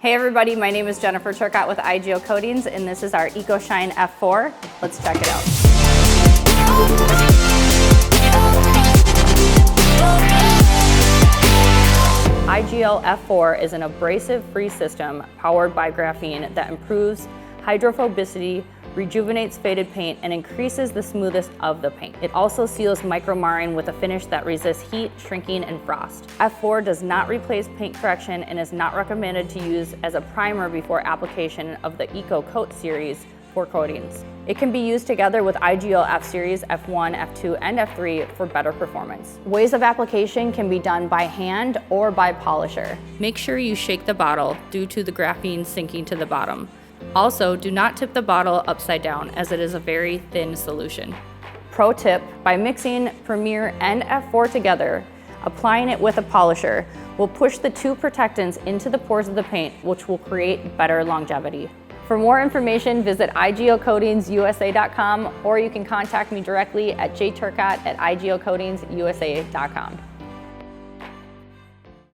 Hey everybody, my name is Jennifer Turcotte with IGL Coatings, and this is our EcoShine F4. Let's check it out. IGL F4 is an abrasive-free system powered by graphene that improves hydrophobicity, rejuvenates faded paint, and increases the smoothness of the paint. It also seals micro-marring with a finish that resists heat, shrinking, and frost. F4 does not replace paint correction and is not recommended to use as a primer before application of the EcoCoat series for coatings. It can be used together with IGL F Series, F1, F2, and F3 for better performance. Ways of application can be done by hand or by polisher. Make sure you shake the bottle due to the graphene sinking to the bottom. Also, do not tip the bottle upside down as it is a very thin solution. Pro tip, by mixing Premier and F4 together, applying it with a polisher will push the two protectants into the pores of the paint, which will create better longevity. For more information, visit iglcoatingsusa.com, or you can contact me directly at jturcotte@iglcoatingsusa.com.